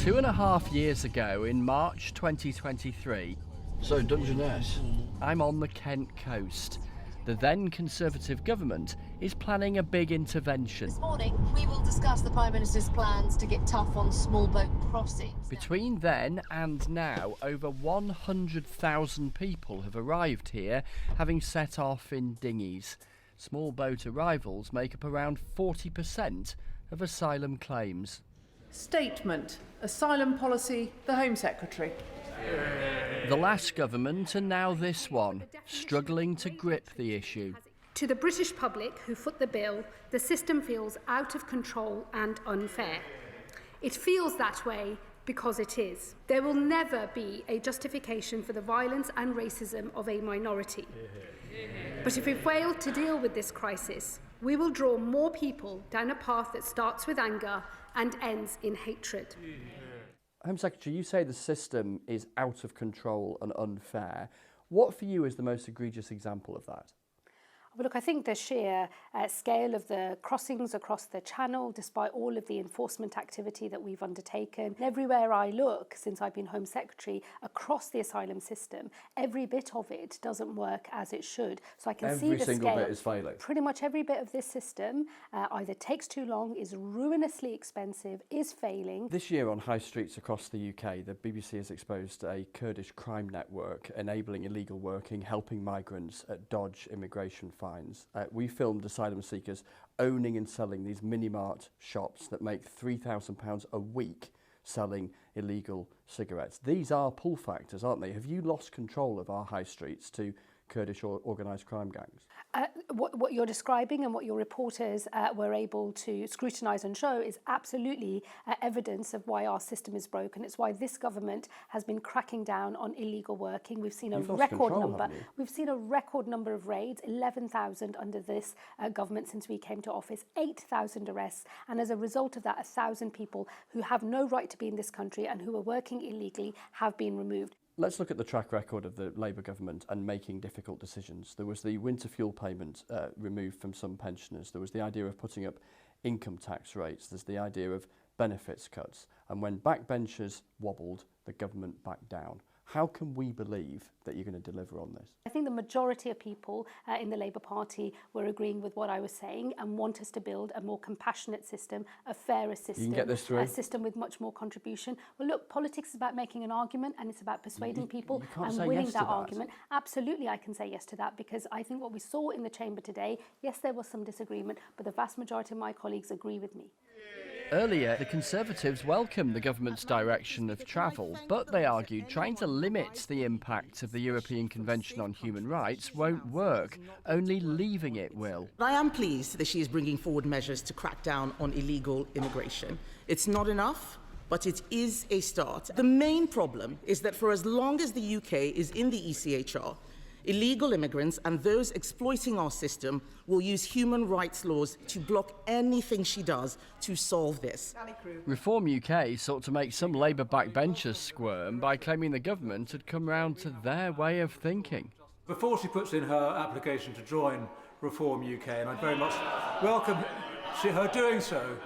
2.5 years ago, in March 2023, So, Dungeness. I'm on the Kent coast. The then Conservative government is planning a big intervention. This morning, we will discuss the Prime Minister's plans to get tough on small boat crossings. Between then and now, over 100,000 people have arrived here, having set off in dinghies. Small boat arrivals make up around 40% of asylum claims. Statement. Asylum policy, the Home Secretary. The last government and now this one, struggling to grip the issue. To the British public who foot the bill, the system feels out of control and unfair. It feels that way because it is. There will never be a justification for the violence and racism of a minority. But if we fail to deal with this crisis, we will draw more people down a path that starts with anger and ends in hatred. Home Secretary, you say the system is out of control and unfair. What for you is the most egregious example of that? Well, look, I think the sheer scale of the crossings across the channel, despite all of the enforcement activity that we've undertaken, everywhere I look since I've been Home Secretary across the asylum system, every bit of it doesn't work as it should. So I can see the scale. Every single bit is failing. Pretty much every bit of this system either takes too long, is ruinously expensive, is failing. This year on high streets across the UK, the BBC has exposed a Kurdish crime network enabling illegal working, helping migrants dodge immigration fines. We filmed asylum seekers owning and selling these mini-mart shops that make £3,000 a week selling illegal cigarettes. These are pull factors, aren't they? Have you lost control of our high streets to Kurdish or organised crime gangs? What you're describing and what your reporters were able to scrutinise and show is absolutely evidence of why our system is broken. It's why this government has been cracking down on illegal working. We've seen a record number. We've seen a record number of raids, 11,000 under this government since we came to office, 8,000 arrests, and as a result of that, 1,000 people who have no right to be in this country and who are working illegally have been removed. Let's look at the track record of the Labour government and making difficult decisions. There was the winter fuel payment removed from some pensioners. There was the idea of putting up income tax rates. There's the idea of benefits cuts. And when backbenchers wobbled, the government backed down. How can we believe that you're going to deliver on this? I think the majority of people in the Labour Party were agreeing with what I was saying and want us to build a more compassionate system, a fairer system, you can get this through. A system with much more contribution. Well, look, politics is about making an argument and it's about persuading people and winning that argument. Absolutely, I can say yes to that because I think what we saw in the chamber today, yes, there was some disagreement, but the vast majority of my colleagues agree with me. Earlier, the Conservatives welcomed the government's direction of travel, but they argued trying to limit the impact of the European Convention on Human Rights won't work, only leaving it will. I am pleased that she is bringing forward measures to crack down on illegal immigration. It's not enough, but it is a start. The main problem is that for as long as the UK is in the ECHR, illegal immigrants and those exploiting our system will use human rights laws to block anything she does to solve this. Reform UK sought to make some Labour backbenchers squirm by claiming the government had come round to their way of thinking. Before she puts in her application to join Reform UK, and I very much welcome her doing so,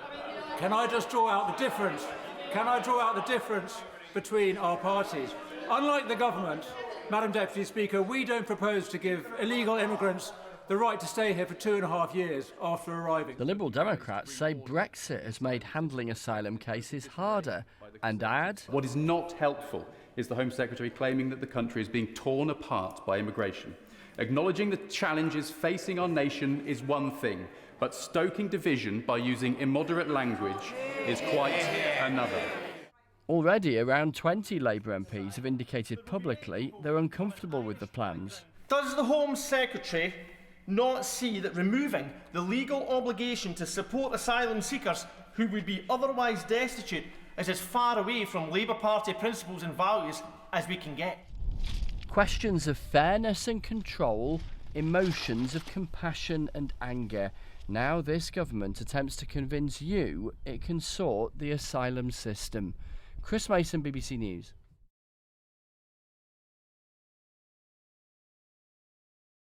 can I just draw out the difference? Can I draw out the difference between our parties? Unlike the government, Madam Deputy Speaker, we don't propose to give illegal immigrants the right to stay here for 2.5 years after arriving. The Liberal Democrats say Brexit has made handling asylum cases harder and add, what is not helpful is the Home Secretary claiming that the country is being torn apart by immigration. Acknowledging the challenges facing our nation is one thing, but stoking division by using immoderate language is quite another. Already, around 20 Labour MPs have indicated publicly they're uncomfortable with the plans. Does the Home Secretary not see that removing the legal obligation to support asylum seekers who would be otherwise destitute is as far away from Labour Party principles and values as we can get? Questions of fairness and control, emotions of compassion and anger. Now this government attempts to convince you it can sort the asylum system. Chris Mason, BBC News.